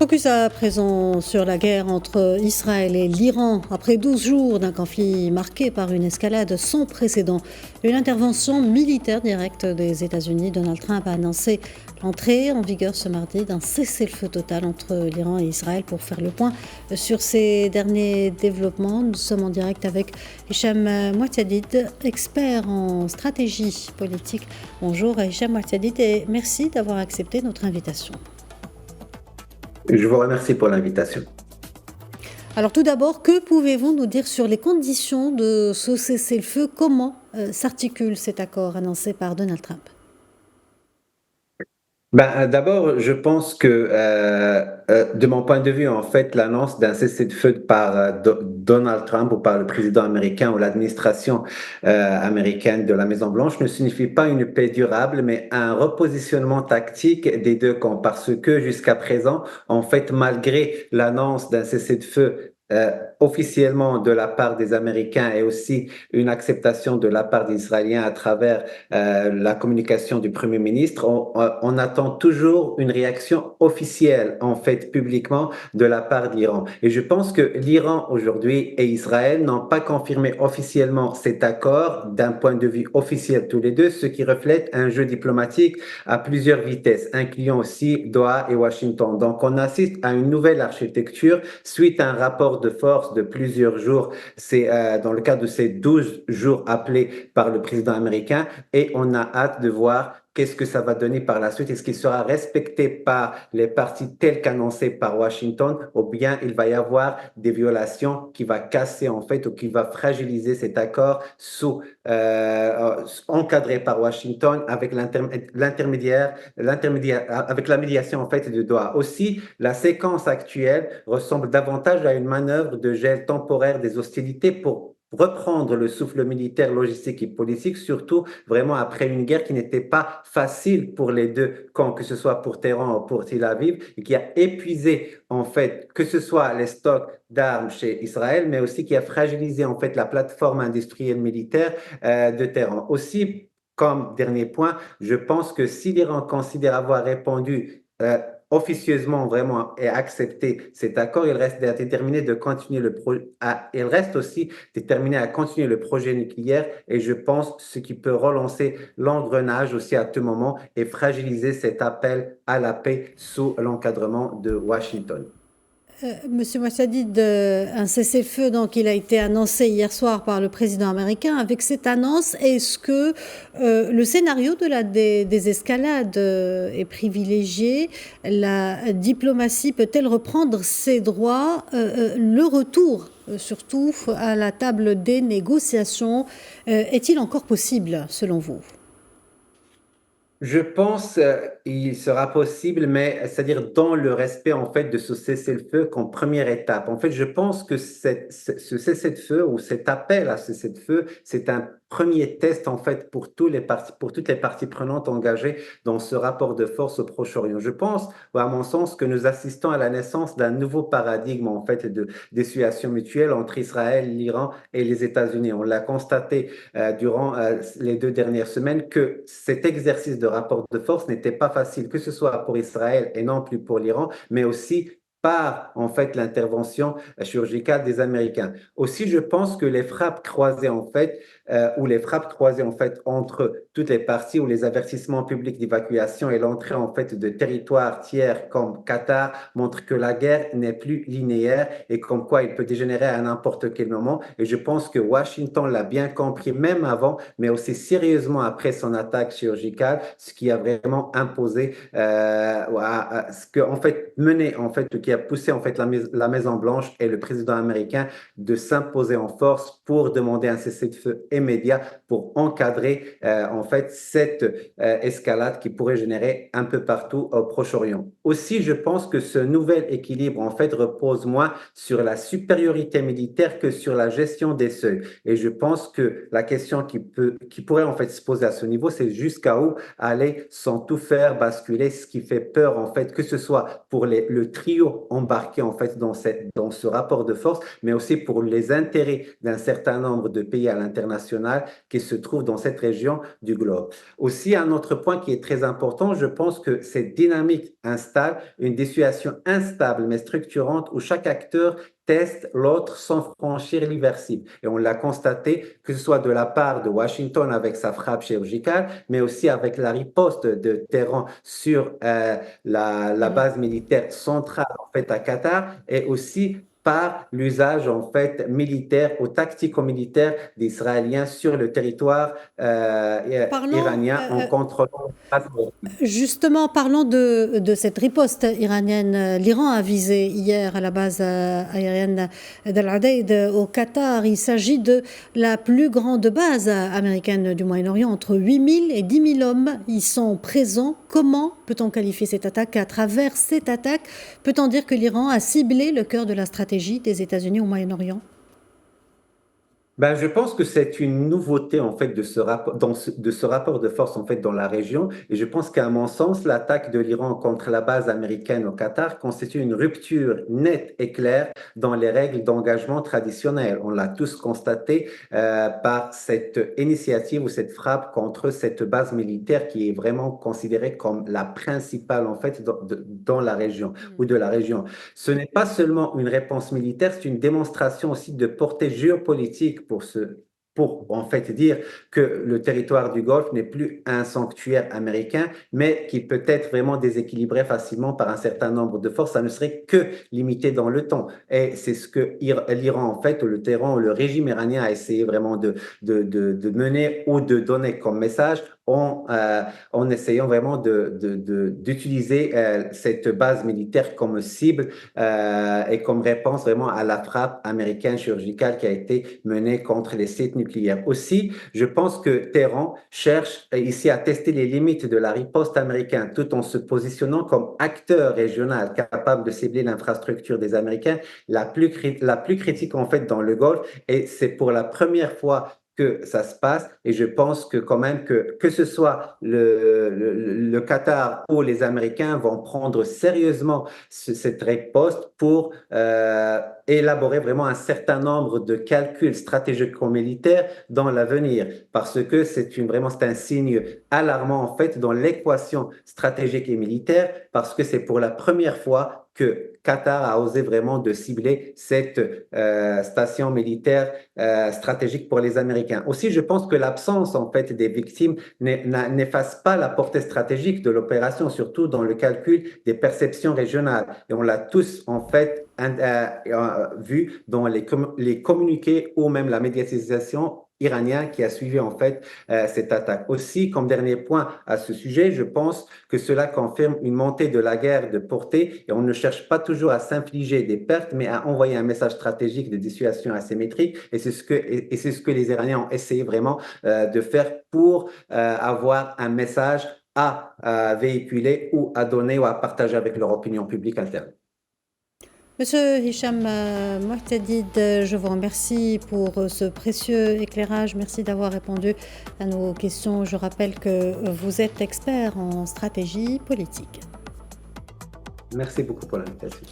Focus à présent sur la guerre entre Israël et l'Iran. Après 12 jours d'un conflit marqué par une escalade sans précédent, une intervention militaire directe des États-Unis, Donald Trump a annoncé l'entrée en vigueur ce mardi d'un cessez-le-feu total entre l'Iran et Israël. Pour faire le point sur ces derniers développements, nous sommes en direct avec Hicham Mouattadid, expert en stratégie politique. Bonjour Hicham Mouattadid et merci d'avoir accepté notre invitation. Je vous remercie pour l'invitation. Alors tout d'abord, que pouvez-vous nous dire sur les conditions de ce cessez-le-feu? Comment s'articule cet accord annoncé par Donald Trump? D'abord, je pense que, de mon point de vue, en fait, l'annonce d'un cessez-le-feu par Donald Trump ou par le président américain ou l'administration américaine de la Maison-Blanche ne signifie pas une paix durable, mais un repositionnement tactique des deux camps. Parce que jusqu'à présent, en fait, malgré l'annonce d'un cessez-le-feu officiellement de la part des Américains et aussi une acceptation de la part des Israéliens à travers la communication du Premier ministre, on attend toujours une réaction officielle, en fait, publiquement, de la part de l'Iran. Et je pense que l'Iran aujourd'hui et Israël n'ont pas confirmé officiellement cet accord d'un point de vue officiel tous les deux, ce qui reflète un jeu diplomatique à plusieurs vitesses, incluant aussi Doha et Washington. Donc, on assiste à une nouvelle architecture suite à un rapport de force de plusieurs jours. C'est dans le cadre de ces 12 jours appelés par le président américain et on a hâte de voir qu'est-ce que ça va donner par la suite. Est-ce qu'il sera respecté par les parties telles qu'annoncées par Washington ou bien il va y avoir des violations qui va casser en fait ou qui va fragiliser cet accord encadré par Washington avec avec la médiation en fait de Doha. Aussi, la séquence actuelle ressemble davantage à une manœuvre de gel temporaire des hostilités pour reprendre le souffle militaire, logistique et politique, surtout vraiment après une guerre qui n'était pas facile pour les deux camps, que ce soit pour Téhéran ou pour Tel Aviv, et qui a épuisé en fait que ce soit les stocks d'armes chez Israël, mais aussi qui a fragilisé en fait la plateforme industrielle militaire de Téhéran. Aussi, comme dernier point, je pense que si l'Iran considère avoir répondu officieusement vraiment et accepté cet accord, il reste déterminé de continuer il reste aussi déterminé à continuer le projet nucléaire et je pense ce qui peut relancer l'engrenage aussi à tout moment et fragiliser cet appel à la paix sous l'encadrement de Washington. Monsieur Mouattadid, un cessez-le-feu, donc, il a été annoncé hier soir par le président américain. Avec cette annonce, est-ce que le scénario de la désescalade est privilégié? La diplomatie peut-elle reprendre ses droits? Le retour, surtout à la table des négociations, est-il encore possible, selon vous? Je pense il sera possible, mais c'est-à-dire dans le respect en fait de ce cessez-le-feu comme première étape. En fait, je pense que ce cessez-le-feu ou cet appel à ce cessez-le-feu, c'est un premier test en fait pour pour toutes les parties prenantes engagées dans ce rapport de force au Proche-Orient. Je pense, ou à mon sens, que nous assistons à la naissance d'un nouveau paradigme en fait de dissuasion mutuelle entre Israël, l'Iran et les États-Unis. On l'a constaté durant les 2 dernières semaines que cet exercice de rapport de force n'était pas facile, que ce soit pour Israël et non plus pour l'Iran, mais aussi par en fait l'intervention chirurgicale des Américains. Aussi, je pense que les frappes croisées en fait, ou les frappes croisées en fait entre toutes les parties, ou les avertissements publics d'évacuation et l'entrée en fait de territoires tiers comme Qatar montrent que la guerre n'est plus linéaire et comme quoi il peut dégénérer à n'importe quel moment. Et je pense que Washington l'a bien compris même avant, mais aussi sérieusement après son attaque chirurgicale, ce qui a vraiment imposé, ce que en fait mené en fait, qui a poussé en fait la Maison Blanche et le président américain de s'imposer en force pour demander un cessez-le-feu immédiat pour encadrer en fait cette escalade qui pourrait générer un peu partout au Proche-Orient. Aussi, je pense que ce nouvel équilibre en fait repose moins sur la supériorité militaire que sur la gestion des seuils. Et je pense que la question qui pourrait en fait se poser à ce niveau, c'est jusqu'à où aller sans tout faire basculer, ce qui fait peur en fait, que ce soit pour le trio toujours embarqués en fait dans ce rapport de force, mais aussi pour les intérêts d'un certain nombre de pays à l'international qui se trouvent dans cette région du globe. Aussi, un autre point qui est très important, je pense que cette dynamique installe une situation instable mais structurante où chaque acteur teste l'autre sans franchir l'irréversible. Et on l'a constaté, que ce soit de la part de Washington avec sa frappe chirurgicale, mais aussi avec la riposte de Téhéran sur la base militaire centrale en fait à Qatar, et aussi par l'usage en fait militaire ou tactico-militaire d'Israéliens sur le territoire Parlons, iranien en contrôlant la base. justement, parlons de cette riposte iranienne. L'Iran a visé hier à la base aérienne d'Al Udeid au Qatar. Il s'agit de la plus grande base américaine du Moyen-Orient. Entre 8 000 et 10 000 hommes y sont présents. Comment peut-on qualifier cette attaque? À travers cette attaque, peut-on dire que l'Iran a ciblé le cœur de la stratégie des États-Unis au Moyen-Orient? Ben, je pense que c'est une nouveauté en fait de ce rapport, de ce rapport de force en fait dans la région, et je pense qu'à mon sens, l'attaque de l'Iran contre la base américaine au Qatar constitue une rupture nette et claire dans les règles d'engagement traditionnelles. On l'a tous constaté par cette initiative ou cette frappe contre cette base militaire qui est vraiment considérée comme la principale en fait dans la région ou de la région. Ce n'est pas seulement une réponse militaire, c'est une démonstration aussi de portée géopolitique pour en fait dire que le territoire du Golfe n'est plus un sanctuaire américain, mais qui peut être vraiment déséquilibré facilement par un certain nombre de forces. Ça ne serait que limité dans le temps. Et c'est ce que l'Iran, en fait, ou le Téhéran, ou le régime iranien a essayé vraiment de mener ou de donner comme message en essayant vraiment d'utiliser cette base militaire comme cible et comme réponse vraiment à la frappe américaine chirurgicale qui a été menée contre les sites nucléaires. Aussi, je pense que Téhéran cherche ici à tester les limites de la riposte américaine tout en se positionnant comme acteur régional capable de cibler l'infrastructure des Américains la plus critique en fait dans le Golfe, et c'est pour la première fois que ça se passe, et je pense que quand même que ce soit le Qatar ou les Américains vont prendre sérieusement cette riposte pour élaborer vraiment un certain nombre de calculs stratégico-militaires dans l'avenir, parce que vraiment c'est un signe alarmant en fait dans l'équation stratégique et militaire, parce que c'est pour la première fois que Qatar a osé vraiment de cibler cette station militaire stratégique pour les Américains. Aussi, je pense que l'absence en fait des victimes n'efface pas la portée stratégique de l'opération, surtout dans le calcul des perceptions régionales. Et on l'a tous en fait vu dans les communiqués ou même la médiatisation iranien qui a suivi en fait cette attaque. Aussi, comme dernier point à ce sujet, je pense que cela confirme une montée de la guerre de portée, et on ne cherche pas toujours à s'infliger des pertes, mais à envoyer un message stratégique de dissuasion asymétrique, et c'est ce que les Iraniens ont essayé vraiment de faire pour avoir un message à véhiculer ou à donner ou à partager avec leur opinion publique interne. Monsieur Hicham Mohtedid, je vous remercie pour ce précieux éclairage. Merci d'avoir répondu à nos questions. Je rappelle que vous êtes expert en stratégie politique. Merci beaucoup pour l'invitation.